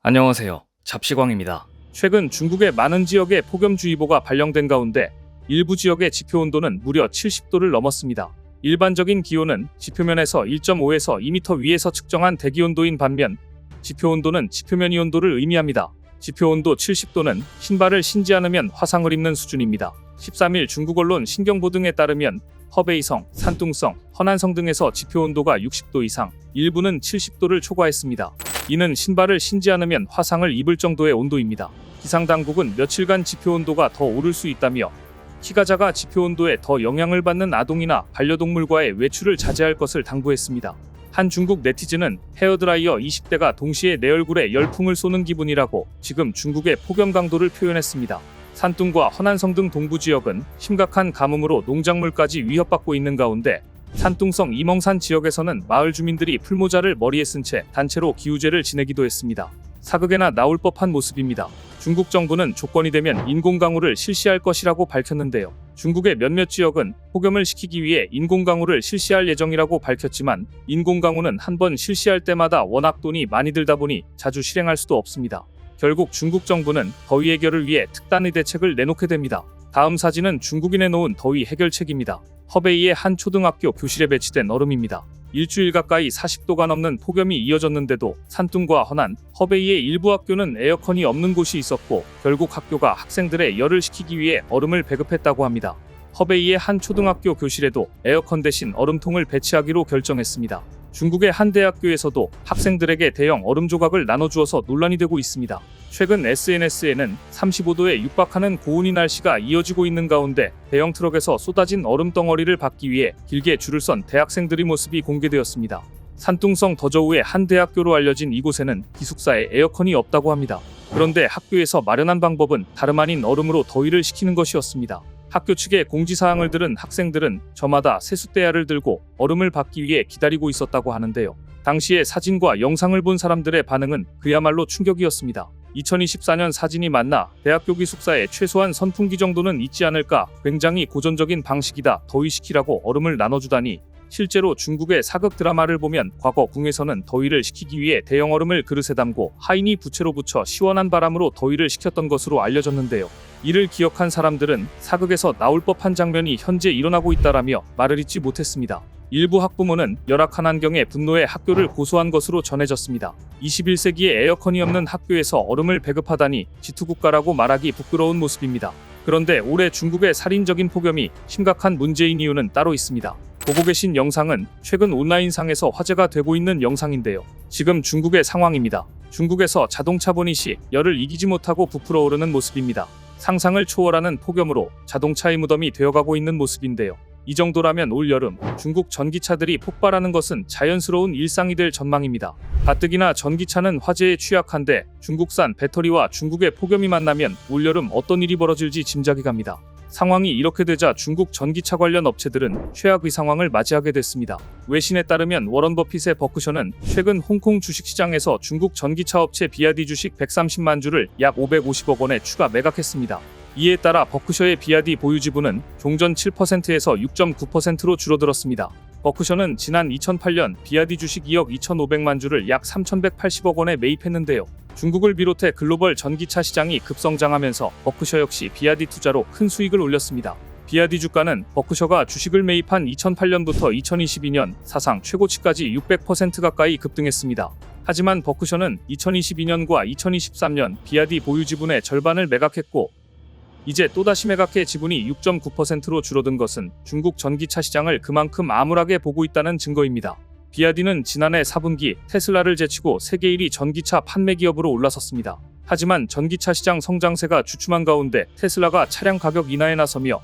안녕하세요. 잡시광입니다. 최근 중국의 많은 지역에 폭염주의보가 발령된 가운데 일부 지역의 지표온도는 무려 70도를 넘었습니다. 일반적인 기온은 지표면에서 1.5에서 2m 위에서 측정한 대기온도인 반면 지표온도는 지표면 이온도를 의미합니다. 지표온도 70도는 신발을 신지 않으면 화상을 입는 수준입니다. 13일 중국 언론 신경보 등에 따르면 허베이성, 산둥성, 허난성 등에서 지표온도가 60도 이상, 일부는 70도를 초과했습니다. 이는 신발을 신지 않으면 화상을 입을 정도의 온도입니다. 기상당국은 며칠간 지표온도가 더 오를 수 있다며 키가 작아 지표온도에 더 영향을 받는 아동이나 반려동물과의 외출을 자제할 것을 당부했습니다. 한 중국 네티즌은 헤어드라이어 20대가 동시에 내 얼굴에 열풍을 쏘는 기분이라고 지금 중국의 폭염 강도를 표현했습니다. 산둥과 허난성 등 동부 지역은 심각한 가뭄으로 농작물까지 위협받고 있는 가운데 산둥성 이멍산 지역에서는 마을 주민들이 풀모자를 머리에 쓴 채 단체로 기우제를 지내기도 했습니다. 사극에나 나올 법한 모습입니다. 중국 정부는 조건이 되면 인공강우를 실시할 것이라고 밝혔는데요. 중국의 몇몇 지역은 폭염을 식히기 위해 인공강우를 실시할 예정이라고 밝혔지만 인공강우는 한 번 실시할 때마다 워낙 돈이 많이 들다 보니 자주 실행할 수도 없습니다. 결국 중국 정부는 더위 해결을 위해 특단의 대책을 내놓게 됩니다. 다음 사진은 중국이 내놓은 더위 해결책입니다. 허베이의 한 초등학교 교실에 배치된 얼음입니다. 일주일 가까이 40도가 넘는 폭염이 이어졌는데도 산둥과 허난, 허베이의 일부 학교는 에어컨이 없는 곳이 있었고 결국 학교가 학생들의 열을 식히기 위해 얼음을 배급했다고 합니다. 허베이의 한 초등학교 교실에도 에어컨 대신 얼음통을 배치하기로 결정했습니다. 중국의 한 대학교에서도 학생들에게 대형 얼음 조각을 나눠주어서 논란이 되고 있습니다. 최근 SNS에는 35도에 육박하는 고온이 날씨가 이어지고 있는 가운데 대형 트럭에서 쏟아진 얼음 덩어리를 받기 위해 길게 줄을 선 대학생들의 모습이 공개되었습니다. 산둥성 더저우의 한 대학교로 알려진 이곳에는 기숙사에 에어컨이 없다고 합니다. 그런데 학교에서 마련한 방법은 다름 아닌 얼음으로 더위를 식히는 것이었습니다. 학교 측의 공지사항을 들은 학생들은 저마다 세숫대야를 들고 얼음을 받기 위해 기다리고 있었다고 하는데요. 당시의 사진과 영상을 본 사람들의 반응은 그야말로 충격이었습니다. 2024년 사진이 맞나 대학교 기숙사에 최소한 선풍기 정도는 있지 않을까, 굉장히 고전적인 방식이다, 더위 식히라고 얼음을 나눠주다니. 실제로 중국의 사극 드라마를 보면 과거 궁에서는 더위를 식히기 위해 대형 얼음을 그릇에 담고 하인이 부채로 붙여 시원한 바람으로 더위를 식혔던 것으로 알려졌는데요. 이를 기억한 사람들은 사극에서 나올 법한 장면이 현재 일어나고 있다라며 말을 잇지 못했습니다. 일부 학부모는 열악한 환경에 분노해 학교를 고소한 것으로 전해졌습니다. 21세기에 에어컨이 없는 학교에서 얼음을 배급하다니 지투국가라고 말하기 부끄러운 모습입니다. 그런데 올해 중국의 살인적인 폭염이 심각한 문제인 이유는 따로 있습니다. 보고 계신 영상은 최근 온라인상에서 화제가 되고 있는 영상인데요. 지금 중국의 상황입니다. 중국에서 자동차 보닛이 열을 이기지 못하고 부풀어 오르는 모습입니다. 상상을 초월하는 폭염으로 자동차의 무덤이 되어가고 있는 모습인데요. 이 정도라면 올여름 중국 전기차들이 폭발하는 것은 자연스러운 일상이 될 전망입니다. 가뜩이나 전기차는 화재에 취약한데 중국산 배터리와 중국의 폭염이 만나면 올여름 어떤 일이 벌어질지 짐작이 갑니다. 상황이 이렇게 되자 중국 전기차 관련 업체들은 최악의 상황을 맞이하게 됐습니다. 외신에 따르면 워런 버핏의 버크셔는 최근 홍콩 주식시장에서 중국 전기차 업체 비아디 주식 130만 주를 약 550억 원에 추가 매각했습니다. 이에 따라 버크셔의 비아디 보유 지분은 종전 7%에서 6.9%로 줄어들었습니다. 버크셔는 지난 2008년 비아디 주식 2억 2,500만 주를 약 3,180억 원에 매입했는데요. 중국을 비롯해 글로벌 전기차 시장이 급성장하면서 버크셔 역시 비아디 투자로 큰 수익을 올렸습니다. 비아디 주가는 버크셔가 주식을 매입한 2008년부터 2022년 사상 최고치까지 600% 가까이 급등했습니다. 하지만 버크셔는 2022년과 2023년 비아디 보유 지분의 절반을 매각했고 이제 또다시 매각해 지분이 6.9%로 줄어든 것은 중국 전기차 시장을 그만큼 암울하게 보고 있다는 증거입니다. 비아디는 지난해 4분기 테슬라를 제치고 세계 1위 전기차 판매 기업으로 올라섰습니다. 하지만 전기차 시장 성장세가 주춤한 가운데 테슬라가 차량 가격 인하에 나서며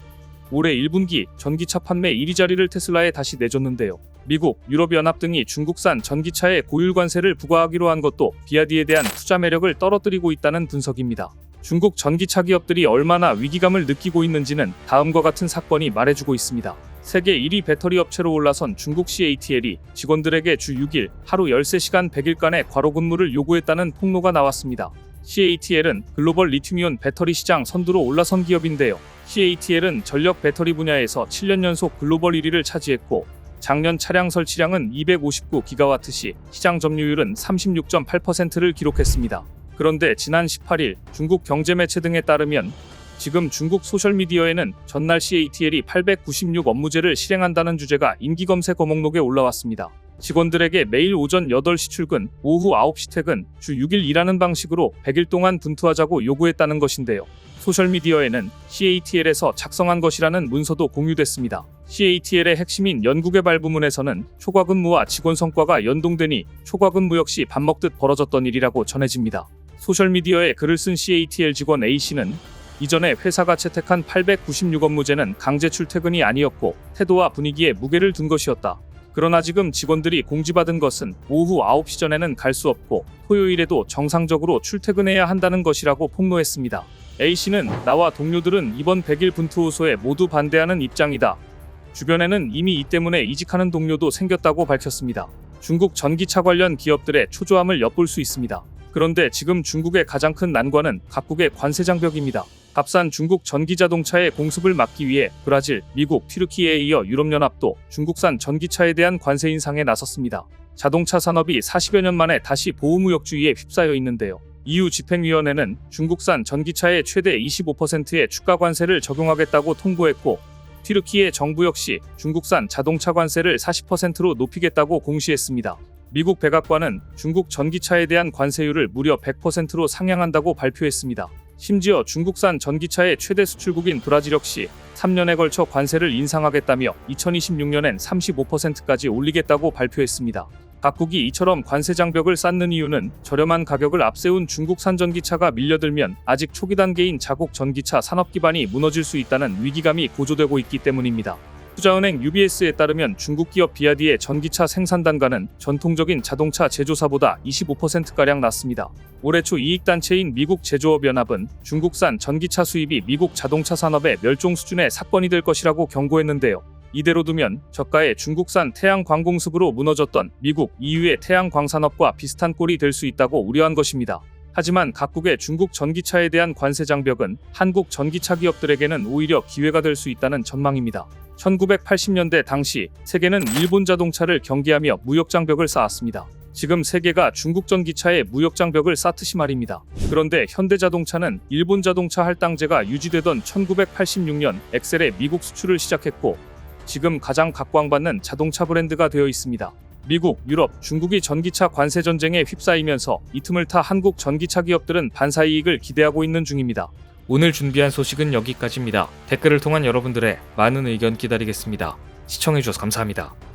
올해 1분기 전기차 판매 1위 자리를 테슬라에 다시 내줬는데요. 미국, 유럽연합 등이 중국산 전기차에 고율 관세를 부과하기로 한 것도 비아디에 대한 투자 매력을 떨어뜨리고 있다는 분석입니다. 중국 전기차 기업들이 얼마나 위기감을 느끼고 있는지는 다음과 같은 사건이 말해주고 있습니다. 세계 1위 배터리 업체로 올라선 중국 CATL이 직원들에게 주 6일, 하루 13시간 100일간의 과로 근무를 요구했다는 폭로가 나왔습니다. CATL은 글로벌 리튬이온 배터리 시장 선두로 올라선 기업인데요. CATL은 전력 배터리 분야에서 7년 연속 글로벌 1위를 차지했고 작년 차량 설치량은 259GWh, 시장 점유율은 36.8%를 기록했습니다. 그런데 지난 18일 중국 경제 매체 등에 따르면 지금 중국 소셜미디어에는 전날 CATL이 896 업무제를 실행한다는 주제가 인기검색 어목록에 올라왔습니다. 직원들에게 매일 오전 8시 출근, 오후 9시 퇴근, 주 6일 일하는 방식으로 100일 동안 분투하자고 요구했다는 것인데요. 소셜미디어에는 CATL에서 작성한 것이라는 문서도 공유됐습니다. CATL의 핵심인 연구개발 부문에서는 초과근무와 직원 성과가 연동되니 초과근무 역시 밥 먹듯 벌어졌던 일이라고 전해집니다. 소셜미디어에 글을 쓴 CATL 직원 A씨는 이전에 회사가 채택한 896 업무제는 강제 출퇴근이 아니었고 태도와 분위기에 무게를 둔 것이었다. 그러나 지금 직원들이 공지받은 것은 오후 9시 전에는 갈 수 없고 토요일에도 정상적으로 출퇴근해야 한다는 것이라고 폭로했습니다. A씨는 나와 동료들은 이번 100일 분투 호소에 모두 반대하는 입장이다. 주변에는 이미 이 때문에 이직하는 동료도 생겼다고 밝혔습니다. 중국 전기차 관련 기업들의 초조함을 엿볼 수 있습니다. 그런데 지금 중국의 가장 큰 난관은 각국의 관세 장벽입니다. 값싼 중국 전기자동차의 공습을 막기 위해 브라질, 미국, 튀르키예에 이어 유럽연합도 중국산 전기차에 대한 관세 인상에 나섰습니다. 자동차 산업이 40여 년 만에 다시 보호무역주의에 휩싸여 있는데요. EU 집행위원회는 중국산 전기차에 최대 25%의 추가 관세를 적용하겠다고 통보했고 튀르키예 정부 역시 중국산 자동차 관세를 40%로 높이겠다고 공시했습니다. 미국 백악관은 중국 전기차에 대한 관세율을 무려 100%로 상향한다고 발표했습니다. 심지어 중국산 전기차의 최대 수출국인 브라질 역시 3년에 걸쳐 관세를 인상하겠다며 2026년엔 35%까지 올리겠다고 발표했습니다. 각국이 이처럼 관세 장벽을 쌓는 이유는 저렴한 가격을 앞세운 중국산 전기차가 밀려들면 아직 초기 단계인 자국 전기차 산업 기반이 무너질 수 있다는 위기감이 고조되고 있기 때문입니다. 투자은행 UBS에 따르면 중국 기업 비아디의 전기차 생산 단가는 전통적인 자동차 제조사보다 25%가량 낮습니다. 올해 초 이익단체인 미국 제조업연합은 중국산 전기차 수입이 미국 자동차 산업의 멸종 수준의 사건이 될 것이라고 경고했는데요. 이대로 두면 저가의 중국산 태양광 공습으로 무너졌던 미국, EU의 태양광 산업과 비슷한 꼴이 될 수 있다고 우려한 것입니다. 하지만 각국의 중국 전기차에 대한 관세 장벽은 한국 전기차 기업들에게는 오히려 기회가 될 수 있다는 전망입니다. 1980년대 당시 세계는 일본 자동차를 경계하며 무역 장벽을 쌓았습니다. 지금 세계가 중국 전기차에 무역 장벽을 쌓듯이 말입니다. 그런데 현대자동차는 일본 자동차 할당제가 유지되던 1986년 엑셀의 미국 수출을 시작했고 지금 가장 각광받는 자동차 브랜드가 되어 있습니다. 미국, 유럽, 중국이 전기차 관세 전쟁에 휩싸이면서 이 틈을 타 한국 전기차 기업들은 반사이익을 기대하고 있는 중입니다. 오늘 준비한 소식은 여기까지입니다. 댓글을 통한 여러분들의 많은 의견 기다리겠습니다. 시청해주셔서 감사합니다.